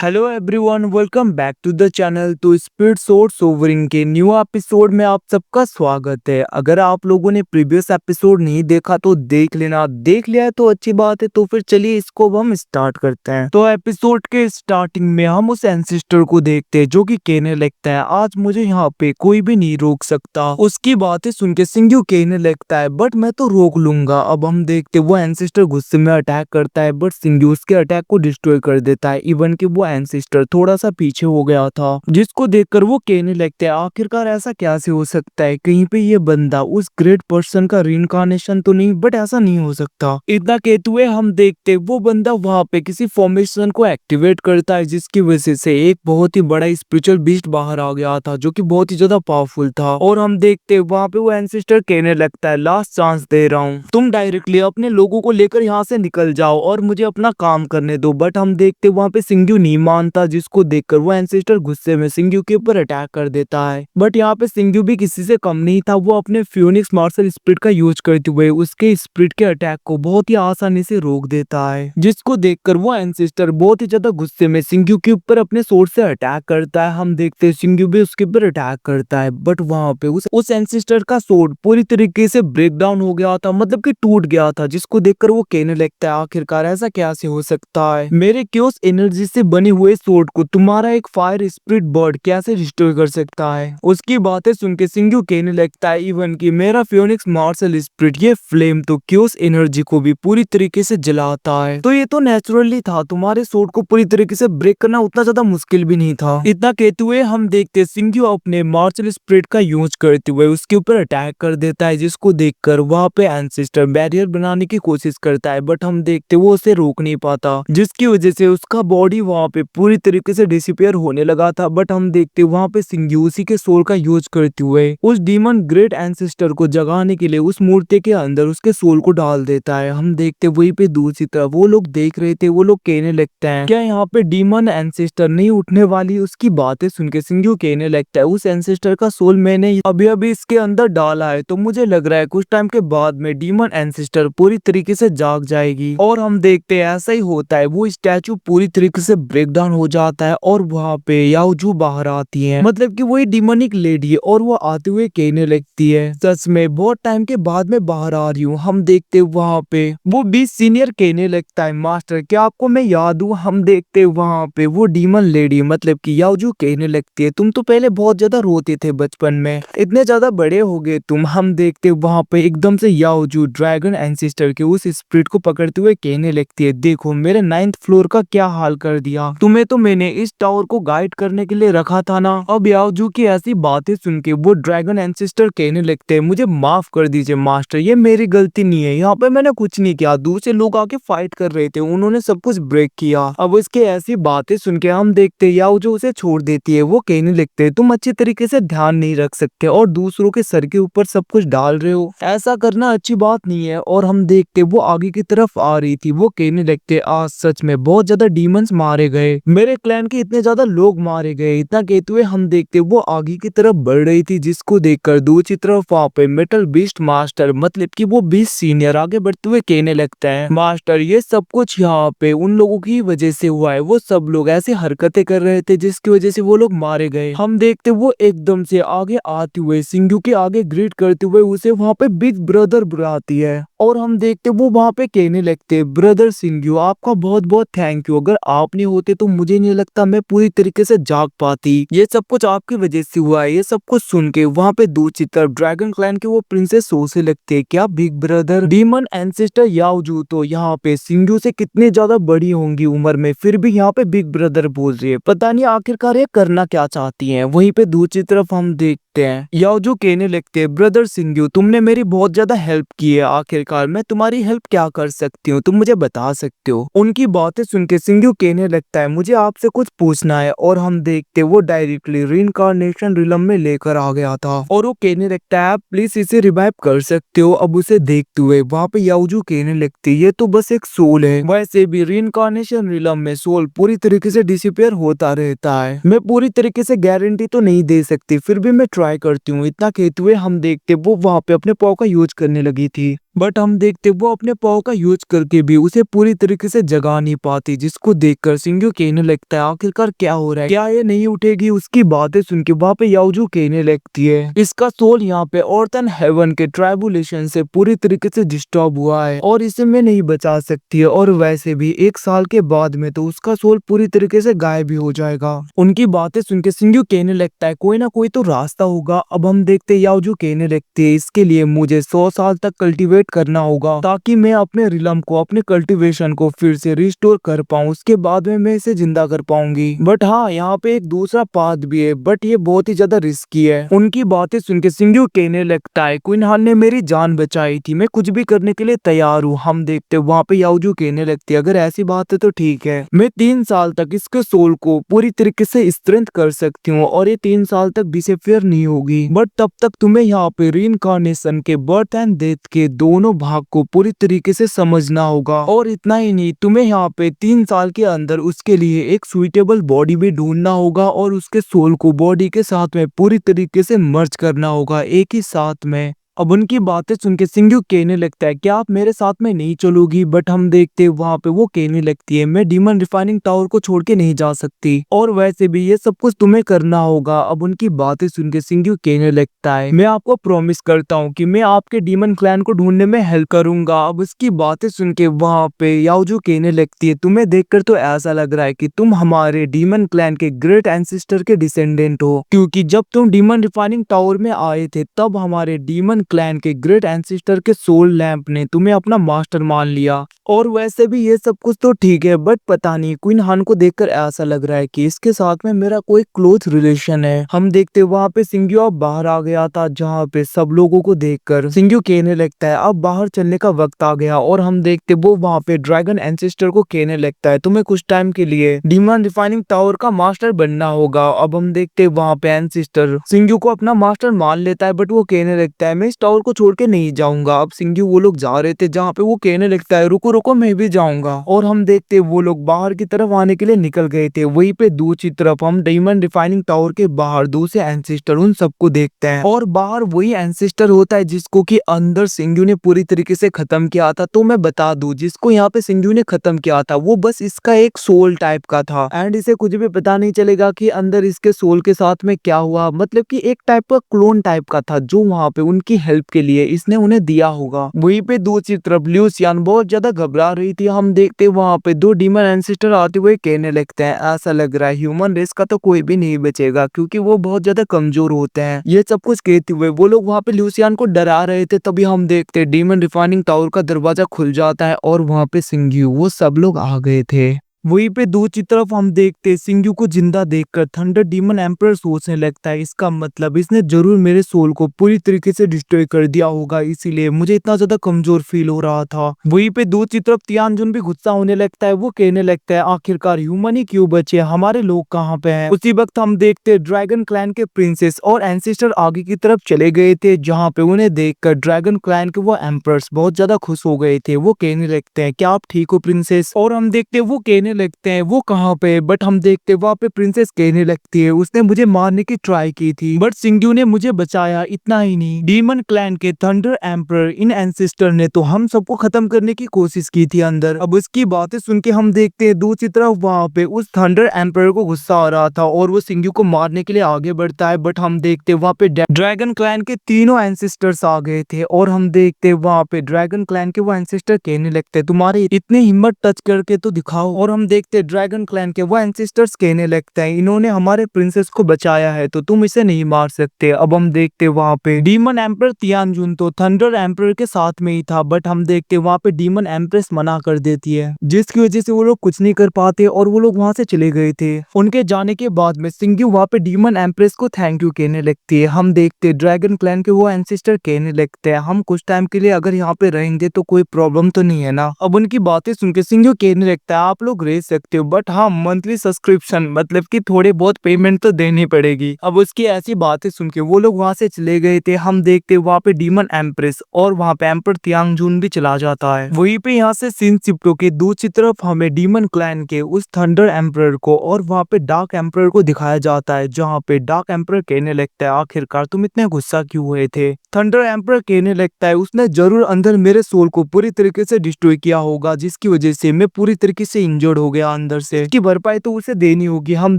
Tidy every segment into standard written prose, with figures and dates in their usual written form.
Hello everyone, welcome back to the channel. तो speed sword सोवरिंग के न्यू एपिसोड में आप सबका स्वागत है। अगर आप लोगों ने प्रीवियस एपिसोड नहीं देखा तो देख लेना, देख लिया है तो अच्छी बात है। तो फिर चलिए इसको अब हम स्टार्ट करते हैं। तो एपिसोड के स्टार्टिंग में हम उस एंसिस्टर को देखते हैं जो कि कहने लगता है, आज मुझे यहाँ पे कोई भी नहीं रोक सकता। उसकी बातें सुन के सिंग्यू कहने लगता है, बट मैं तो रोक लूंगा। अब हम देखते वो एंसिस्टर गुस्से में अटैक करता है, बट सिंग्यू उसके अटैक को डिस्ट्रॉय कर देता है। इवन कि वो एंसिस्टर थोड़ा सा पीछे हो गया था, जिसको देखकर वो कहने लगते हैं, आखिरकार ऐसा कैसे हो सकता है? कहीं पे ये बंदा उस ग्रेट पर्सन का रीइंकार्नेशन तो नहीं, बट ऐसा नहीं हो सकता। इतना कहते हुए हम देखते वो बंदा वहां पे किसी फॉर्मेशन को एक्टिवेट करता है, जिसकी वजह से एक बहुत ही बड़ा स्पिरिचुअल बीस्ट बाहर आ गया था, जो कि बहुत ही ज्यादा पावरफुल था। और हम देखते वहां पे वो एंसिस्टर कहने लगता है, लास्ट चांस दे रहा हूँ, तुम डायरेक्टली अपने लोगों को लेकर यहाँ से निकल जाओ और मुझे अपना काम करने दो। बट हम देखते वहां पे सिंग्यू नहीं मानता, जिसको देखकर वो एंसेस्टर गुस्से में सिंग्यू के ऊपर अटैक कर देता है। बट यहाँ पे सिंग्यू भी किसी से कम नहीं था। वो अपने फ्यूनिक्स मार्शल स्पिरिट का यूज करते हुए उसके स्पिरिट के अटैक को बहुत ही आसानी से रोक देता है, जिसको देखकर वो एंसेस्टर बहुत ही ज्यादा गुस्से में सिंग्यू के ऊपर अपने सोर्ड से अटैक करता है। हम देखते हैं सिंग्यू भी उसके ऊपर अटैक करता है, बट वहां पे उस एंसेस्टर का सोर्ड पूरी तरीके से ब्रेक डाउन हो गया था, मतलब कि टूट गया था, जिसको देखकर वो कहने लगता है, आखिरकार ऐसा कैसे हो सकता है? मेरे क्योस एनर्जी से बने हुए सोर्ड को तुम्हारा एक फायर स्पिरिट बर्ड कैसे रिस्टोर कर सकता है? उसकी बातें सुन के सिंग्यू कहने लगता है, इवन कि मेरा फ्यूनिक्स मार्शल स्पिरिट ये फ्लेम तो क्योस एनर्जी को भी पूरी तरीके से जलाता है, तो ये तो नेचुरली था। तुम्हारे सोर्ड को पूरी तरीके से ब्रेक करना उतना ज्यादा मुश्किल भी नहीं था। इतना कहते हुए हम देखते सिंग्यू अपने मार्शल स्पिरिट का यूज करते हुए उसके ऊपर अटैक कर देता है, जिसको देखकर वहां पे एंसेस्टर बैरियर बनाने की कोशिश करता है, बट हम देखते वो उसे रोक नहीं पाता, जिसकी वजह से उसका बॉडी वहां पे पूरी तरीके से डिसअपियर होने लगा था। बट हम देखते वहां पे सिंग्यू उसी के सोल का यूज करते हुए उस डीमन ग्रेट एंसेस्टर को जगाने के लिए उस मूर्ति के अंदर उसके सोल को डाल देता है। हम देखते वहीं पे दूसरी तरफ वो लोग देख रहे थे, वो लोग कहने लगते हैं, क्या यहाँ पे डीमन एंसेस्टर नहीं उठने वाली? उसकी बातें सुन के सिंग्यू कहने लगता है, उस एंसेस्टर का सोल मैंने अभी अभी इसके अंदर डाला है, तो मुझे लग रहा है कुछ टाइम के बाद में डीमन एंसेस्टर पूरी तरीके से जाग जाएगी। और हम देखते हैं ऐसा ही होता है, वो स्टैचू पूरी तरीके से ब्रेक डाउन हो जाता है और वहाँ पे याओजू बाहर आती है, मतलब कि वही डिमोनिक लेडी है, और वो आते हुए कहने लगती है, सच में बहुत टाइम के बाद में बाहर आ रही हूँ। हम देखते वहाँ पे वो 20 सीनियर कहने लगता है, मास्टर क्या आपको मैं याद हूँ? हम देखते वहाँ पे वो डीमन लेडी मतलब कि याओजू कहने लगती है, तुम तो पहले बहुत ज्यादा रोते थे बचपन में, इतने ज्यादा बड़े हो गए तुम। हम देखते वहाँ पे एकदम से याओजू ड्रैगन एंसेस्टर के उस स्पिरिट को पकड़ते हुए कहने लगती है, देखो मेरे 9th फ्लोर का क्या हाल कर दिया, तुम्हें तो मैंने इस टावर को गाइड करने के लिए रखा था ना। अब याओजू की ऐसी बातें सुन के वो ड्रैगन एंसेस्टर कहने लगते हैं, मुझे माफ कर दीजिए मास्टर, ये मेरी गलती नहीं है, यहाँ पे मैंने कुछ नहीं किया, दूसरे लोग आके फाइट कर रहे थे, उन्होंने सब कुछ ब्रेक किया। अब उसके ऐसी बातें सुन के हम देखते याओजू उसे छोड़ देती है। वो कहने लगते हैं, तुम अच्छी तरीके से ध्यान नहीं रख सकते और दूसरों के सर के ऊपर सब कुछ डाल रहे हो, ऐसा करना अच्छी बात नहीं है। और हम देखते वो आगे की तरफ आ रही थी, वो कहने लगते, आज सच में बहुत ज्यादा डीमंस मारे गए, मेरे क्लैन के इतने ज्यादा लोग मारे गए। इतना कहते हुए हम देखते वो आगे की तरफ बढ़ रही थी, जिसको देखकर दूसरी तरफ वहाँ पे मेटल बीस्ट मास्टर मतलब कि वो 20 सीनियर आगे बढ़ते हुए कहने लगता है, मास्टर ये सब कुछ यहाँ पे उन लोगों की वजह से हुआ है, वो सब लोग ऐसी हरकतें कर रहे थे जिसकी वजह से वो लोग मारे गए। हम देखते वो एकदम से आगे आते हुए सिंग्यू के आगे ग्रीट करते हुए उसे वहाँ पे बिग ब्रदर बुलाती है, और हम देखते वो वहाँ पे कहने लगते, ब्रदर सिंग्यू आपका बहुत बहुत थैंक यू, अगर आप नहीं होते तो मुझे नहीं लगता मैं पूरी तरीके से जाग पाती, ये सब कुछ आपकी वजह से हुआ है। ये सब कुछ सुन के वहाँ पे दूसरी तरफ ड्रैगन क्लैन के वो प्रिंसेस सोचने लगते, क्या बिग ब्रदर डीमन एंसेस्टर याओजू तो यहाँ पे सिंग्यू से कितनी ज्यादा बड़ी होंगी उम्र में, फिर भी यहाँ पे बिग ब्रदर बोल रही है, पता नहीं आखिरकार ये करना क्या चाहती है। वहीं पे दूसरी तरफ हम देखते हैं याओजू कहने लगते हैं, ब्रदर सिंग्यू तुमने मेरी बहुत ज्यादा हेल्प की है, आखिरकार मैं तुम्हारी हेल्प क्या कर सकती हूँ, तुम मुझे बता सकते हो? उनकी बातें सुन के सिंग्यू कहने लगता है, मुझे आपसे कुछ पूछना है। और हम देखते वो डायरेक्टली रीइंकार्नेशन रिलम में लेकर आ गया था, और वो कहने लगता है, आप प्लीज इसे रिवाइव कर सकते हो? अब उसे देखते हुए वहाँ पे याओजू कहने लगती, ये तो बस एक सोल है, वैसे भी रीइंकार्नेशन रिलम में सोल पूरी तरीके से डिसअपियर होता रहता है, मैं पूरी तरीके से गारंटी तो नहीं दे सकती, फिर भी मैं ट्राई करती हूँ। इतना कहते हुए हम देखते वो वहाँ पे अपने पाव का यूज करने लगी थी। बट हम देखते वो अपने पाव का यूज करके भी उसे पूरी तरीके से जगा नहीं पाती, जिसको देखकर सिंग्यू कहने लगता है आखिरकार क्या हो रहा है, क्या ये नहीं उठेगी। उसकी बातें सुन के वहाँ पे याओजू कहने लगती है इसका सोल यहाँ पे अर्थ एंड हेवन के ट्राइबुलेशन से पूरी तरीके से डिस्टर्ब हुआ है और इसे मैं नहीं बचा सकती है, और वैसे भी 1 साल के बाद में तो उसका सोल पूरी तरीके से गायब भी हो जाएगा। उनकी बातें सुन के सिंग्यू कहने लगता है कोई ना कोई तो रास्ता होगा। अब हम देखते याओजू कहने लगती है इसके लिए मुझे 100 साल तक कल्टीवेट करना होगा ताकि मैं अपने रिलम को, अपने कल्टीवेशन को फिर से रिस्टोर कर पाऊँ, उसके बाद में मैं इसे जिंदा कर पाऊंगी। बट हाँ, यहाँ पे एक दूसरा पाथ भी है, बट ये बहुत ही ज्यादा रिस्की है। उनकी बातें सुन के सिंग्यू कहने लगता है क्वीन हान ने मेरी जान बचाई थी, मैं कुछ भी करने के लिए तैयार हूँ। हम देखते वहाँ पे याओजू कहने लगती है अगर ऐसी बात है तो ठीक है, मैं 3 साल तक इसके सोल को पूरी तरीके से स्ट्रेंथ कर सकती हूँ और ये 3 साल तक डिसअपियर नहीं होगी। बट तब तक तुम्हें यहाँ पे रीइंकार्नेशन के बर्थ एंड डेथ के दोनों भाग को पूरी तरीके से समझना होगा, और इतना ही नहीं, तुम्हें यहाँ पे 3 साल के अंदर उसके लिए एक सुइटेबल बॉडी भी ढूंढना होगा और उसके सोल को बॉडी के साथ में पूरी तरीके से मर्ज करना होगा एक ही साथ में। अब उनकी बातें सुन के सिंग्यू कहने लगता है क्या आप मेरे साथ में नहीं चलोगी। बट हम देखते वहाँ पे वो कहने लगती है मैं डीमन रिफाइनिंग टावर को छोड़ के नहीं जा सकती, और वैसे भी ये सब कुछ तुम्हें करना होगा। अब उनकी बातें सुन के सिंग्यू कहने लगता है मैं आपको प्रॉमिस करता हूँ कि मैं आपके डीमन क्लैन को ढूंढने में हेल्प करूंगा। अब उसकी बातें सुन के वहाँ पे याओजू कहने लगती है तुम्हें देखकर तो ऐसा लग रहा है कि तुम हमारे डीमन क्लैन के ग्रेट एंसेस्टर के डिसेंडेंट हो, क्योंकि जब तुम डीमन रिफाइनिंग टावर में आए थे तब हमारे डीमन क्लैन के ग्रेट एंसेस्टर के सोल लैंप ने तुम्हें अपना मास्टर मान लिया। और वैसे भी ये सब कुछ तो ठीक है, बट पता नहीं क्वीन हान को देखकर ऐसा लग रहा है कि इसके साथ में मेरा कोई क्लोज रिलेशन है। हम देखते वहाँ पे सिंग्यू अब बाहर आ गया था, जहाँ पे सब लोगों को देखकर सिंग्यू कहने लगता है अब बाहर चलने का वक्त आ गया। और हम देखते वो वहाँ पे ड्रैगन एंसेस्टर को कहने लगता है तुम्हें कुछ टाइम के लिए डीमन रिफाइनिंग टावर का मास्टर बनना होगा। अब हम देखते वहाँ पे एंसेस्टर सिंग्यू को अपना मास्टर मान लेता है, बट वो कहने लगता है मैं इस टावर को छोड़ के नहीं जाऊंगा। अब सिंग्यू वो लोग जा रहे थे जहाँ पे वो कहने लगता है रुको रुको मैं भी जाऊंगा, और हम देखते वो लोग बाहर की तरफ आने के लिए निकल गए थे। वहीं पे दूसरी तरफ हम डायमंड रिफाइनिंग टावर के बाहर दूसरे एंसेस्टर उन सबको देखते हैं, और बाहर वही एंसेस्टर होता है जिसको कि अंदर सिंग्यू ने पूरी तरीके से खत्म किया था। तो मैं बता दूं जिसको यहाँ पे सिंग्यू ने खत्म किया था वो बस इसका एक सोल टाइप का था, एंड इसे कुछ भी पता नहीं चलेगा कि अंदर इसके सोल के साथ में क्या हुआ। मतलब कि एक टाइप का क्लोन टाइप का था जो वहाँ पे उनकी हेल्प के लिए इसने उन्हें दिया होगा। वहीं पे दूसरी तरफ ल्यूसियन बहुत ज्यादा घबरा रही थी। हम देखते वहाँ पे दो डीमन एंसेस्टर आते हुए कहने लगते हैं ऐसा लग रहा है ह्यूमन रेस का तो कोई भी नहीं बचेगा क्योंकि वो बहुत ज्यादा कमजोर होते हैं। ये सब कुछ कहते हुए वो लोग वहाँ पे ल्यूसियन को डरा रहे थे। तभी हम देखते डीमन रिफाइनिंग टावर का दरवाजा खुल जाता है और वहाँ पे सिंग्यू वो सब लोग आ गए थे। वहीं पे दूसरी तरफ हम देखते सिंग्यू को जिंदा देखकर थंडर डीमन एम्परर सोचने लगता है इसका मतलब इसने जरूर मेरे सोल को पूरी तरीके से डिस्ट्रॉय कर दिया होगा, इसीलिए मुझे इतना ज्यादा कमजोर फील हो रहा था। वहीं पे दूसरी तरफ तियानजुन भी गुस्सा होने लगता है। वो कहने लगता है आखिरकार ह्यूमन ही क्यों बचे, हमारे लोग कहाँ पे हैं। उसी वक्त हम देखते ड्रैगन क्लैन के प्रिंसेस और एंसेस्टर आगे की तरफ चले गए थे, जहाँ पे उन्हें देखकर ड्रैगन क्लैन के वो एम्परर्स बहुत ज्यादा खुश हो गए थे। वो कहने लगते हैं क्या आप ठीक हो प्रिंसेस, और हम देखते वो कहने लगते हैं वो कहाँ पे। बट हम देखते वहाँ पे प्रिंसेस कहने लगती है उसने मुझे मारने की ट्राई की थी बट सिंग्यू ने मुझे बचाया। इतना ही नहीं, डीमन क्लैन के थंडर एम्परर इन एंसेस्टर ने तो हम सबको खत्म करने की कोशिश की थी अंदर। अब उसकी बातें सुन के हम देखते हैं दूसरी तरफ वहाँ पे उस थंडर एम्परर को गुस्सा आ रहा था और वो सिंग्यू को मारने के लिए आगे बढ़ता है। बट हम देखते वहाँ पे ड्रैगन क्लैन के तीनों एंसेस्टर्स आ गए थे, और हम देखते वहाँ पे ड्रैगन क्लैन के वो एंसेस्टर कहने लगते तुम्हारे इतने हिम्मत टच करके तो दिखाओ। और हम देखते ड्रैगन क्लैन के वो एंसेस्टर्स कहने लगते हैं इन्होंने हमारे प्रिंसेस को बचाया है तो तुम इसे नहीं मार सकते। अब हम देखते वहाँ पे डीमन एम्परर तियानजुन तो थंडर एम्परर के साथ में ही था, बट हम देखते वहाँ पे डीमन एम्प्रेस मना कर देती है जिसकी वजह से वो लोग कुछ नहीं कर पाते और वो लोग वहाँ से चले गए थे। उनके जाने के बाद में सिंग्यू वहाँ पे डीमन एम्प्रेस को थैंक यू कहने लगती है। हम देखते ड्रैगन क्लैन के वो एंसेस्टर कहने लगते हैं हम कुछ टाइम के लिए अगर यहाँ पे रहेंगे तो कोई प्रॉब्लम तो नहीं है ना। अब उनकी बातें सुन के सिंग्यू कहने लगता है आप लोग भेज सकते हो, बट हाँ मंथली सब्सक्रिप्शन मतलब कि थोड़े बहुत पेमेंट तो देनी पड़ेगी। अब उसकी ऐसी बातें सुन के वो लोग वहां से चले गए थे। हम देखते वहां पे डीमन एम्प्रेस और वहां पे एम्पर तियांगजून भी चला जाता है। वहीं पे यहाँ से सीन शिफ्ट होके दूसरी तरफ हमें डीमन क्लैन के उस थंडर एम्पर को और वहां पे डार्क एम्पर को दिखाया जाता है, जहाँ पे डार्क एम्पर कहने लगता है आखिरकार तुम इतने गुस्सा क्यों हुए थे। थंडर एम्पर कहने लगता है उसने जरूर अंदर मेरे सोल को पूरी तरीके से डिस्ट्रॉय किया होगा, जिसकी वजह से मैं पूरी तरीके से इंजर्ड हो गया अंदर से। इसकी भरपाई तो उसे देनी होगी। हम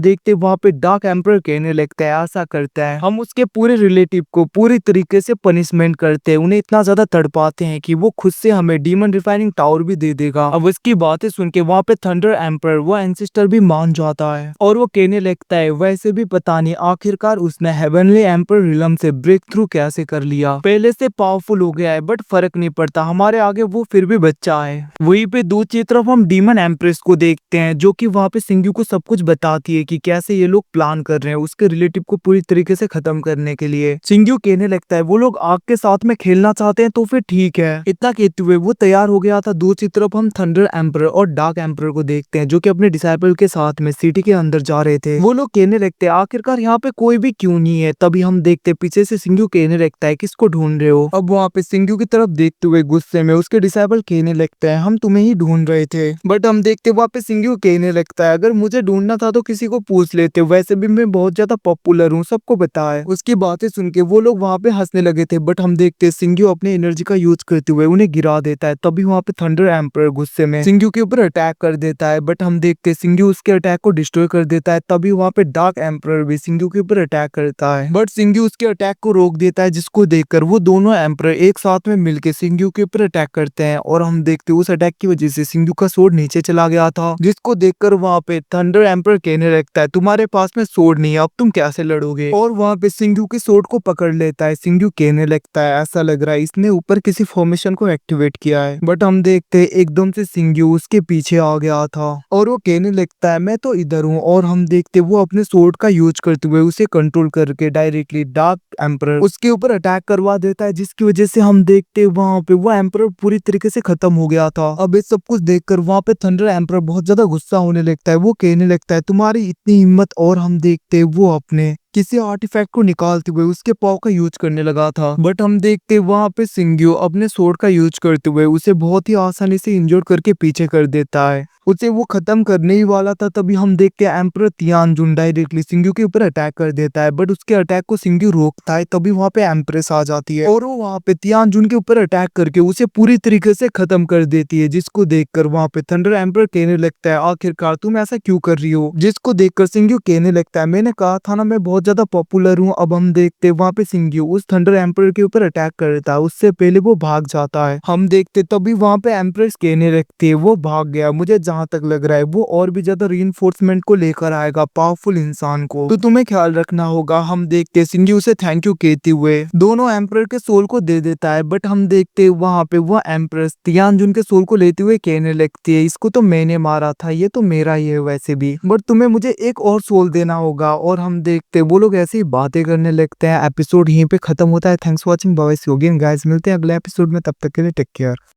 देखते वहां पे डार्क एम्पर कहने लगता है ऐसा करता है हम उसके पूरे रिलेटिव को पूरी तरीके से पनिशमेंट करते हैं, उन्हें इतना ज्यादा तड़पाते हैं कि वो खुद से हमें डीमन रिफाइनिंग टावर भी दे देगा। अब उसकी बातें सुन के वहाँ पे थंडर एम्पर वो एंसेस्टर भी मान जाता है और वो कहने लगता है वैसे भी पता नहीं आखिरकार उसने हेवनली एम्पर रिलम से ब्रेक थ्रू कैसे कर लिया। पहले से पावरफुल हो गया है बट फर्क नहीं पड़ता, हमारे आगे वो फिर भी बच्चा है। वहीं पे दूसरी तरफ हम डीमन एम्प्रेस को देखते हैं जो कि वहाँ पे सिंग्यू को सब कुछ बताती है कि कैसे ये लोग प्लान कर रहे हैं उसके रिलेटिव को पूरी तरीके से खत्म करने के लिए। सिंग्यू कहने लगता है वो लोग आग के साथ में खेलना चाहते हैं तो फिर ठीक है। इतना कहते हुए वो तैयार हो गया था। दूसरी तरफ हम थंडर एम्पर और डार्क एम्पर को देखते हैं जो कि अपने डिसाइपल के साथ में सिटी के अंदर जा रहे थे। वो लोग कहने लगते हैं आखिरकार यहाँ पे कोई भी क्यों नहीं है। तभी हम देखते पीछे से सिंग्यू कहने लगता है किसको ढूंढ रहे हो। अब वहाँ पे सिंग्यू की तरफ देखते हुए गुस्से में उसके डिसाइपल कहने लगता है हम तुम्हें ही ढूंढ रहे थे। बट हम देखते वहाँ पे सिंग्यू कहने लगता है अगर मुझे ढूंढना था तो किसी को पूछ लेते, वैसे भी मैं बहुत ज्यादा पॉपुलर हूँ सबको पता है। उसकी बातें सुन के वो लोग वहाँ पे हंसने लगे थे बट हम देखते सिंग्यू अपने एनर्जी का यूज करते हुए उन्हें गिरा देता है। तभी वहाँ पे थंडर एम्पर गुस्से में सिंग्यू के ऊपर अटैक कर देता है बट हम देखते सिंग्यू उसके अटैक को डिस्ट्रॉय कर देता है। तभी वहाँ पे डार्क एम्पर भी सिंग्यू के ऊपर अटैक करता है बट सिंग्यू उसके अटैक को रोक देता है, जिसको देखकर वो दोनों एम्पर एक साथ में मिलकर सिंग्यू के ऊपर अटैक करते हैं। और हम देखते उस अटैक की वजह से सिंग्यू का सोर्ड नीचे चला गया था, जिसको देखकर वहाँ पे थंडर एम्पर कहने लगता है तुम्हारे पास में सोर्ड नहीं है अब तुम कैसे लड़ोगे। और वहाँ पे सिंग्यू के सोर्ड को पकड़ लेता है। सिंग्यू कहने लगता है ऐसा लग रहा है इसने ऊपर किसी फॉर्मेशन को एक्टिवेट किया है। बट हम देखते एकदम से सिंग्यू उसके पीछे आ गया था और वो कहने लगता है मैं तो इधर हूँ। और हम देखते वो अपने सोर्ड का यूज करते हुए उसे कंट्रोल करके डायरेक्टली डार्क एम्पर उसके ऊपर अटैक करवा देता है, जिसकी वजह से हम देखते वहाँ पे वो एम्पर पूरी तरीके से खत्म हो गया था। अब ये सब कुछ देखकर वहाँ पे थंडर एम्पर बहुत ज्यादा गुस्सा होने लगता है। वो कहने लगता है तुम्हारी इतनी हिम्मत। और हम देखते वो अपने किसी आर्टिफैक्ट को निकालते हुए उसके पाव का यूज करने लगा था। बट हम देखते वहाँ पे सिंग्यू अपने सोर्ड का यूज करते हुए उसे बहुत ही आसानी से इंजोर्ड करके पीछे कर देता है। उसे वो खत्म करने ही वाला था। तभी हम देखते हैं एम्पर तियानजुन डायरेक्टली सिंग्यू के ऊपर अटैक कर देता है बट उसके अटैक को सिंग्यू रोकता है। तभी वहाँ पे एम्प्रेस आ जाती है और वो वहाँ पे तियानजुन के ऊपर अटैक करके उसे पूरी तरीके से खत्म कर देती है, जिसको देखकर वहाँ पे थंडर एम्पर कहने लगता है आखिरकार तुम ऐसा क्यों कर रही हो। जिसको देखकर सिंग्यू कहने लगता है मैंने कहा था ना मैं बहुत ज्यादा पॉपुलर हूँ। अब हम देखते वहाँ पे सिंग्यू उस थंडर एम्पर के ऊपर अटैक करता है, उससे पहले वो भाग जाता है। हम देखते तभी वहाँ पे एम्प्रेस कहने लगती है वो भाग गया, मुझे जहाँ तक लग रहा है वो और भी ज्यादा रीइंफोर्समेंट को लेकर आएगा पावरफुल इंसान को, तो तुम्हें ख्याल रखना होगा। हम देखते सिंग्यू से थैंक यू कहते हुए दोनों एम्पर के सोल को दे देता है। बट हम देखते वहाँ पे वो एम्प्रेस तियानजुन के सोल को लेते हुए कहने लगती है इसको तो मैंने मारा था, ये तो मेरा ही है वैसे भी, बट तुम्हें मुझे एक और सोल देना होगा। और हम देखते वो लोग ऐसी बातें करने लगते हैं। एपिसोड यहीं पे खत्म होता है। Thanks for watching, bye see you again guys, मिलते हैं अगले एपिसोड में, तब तक के लिए टेक केयर।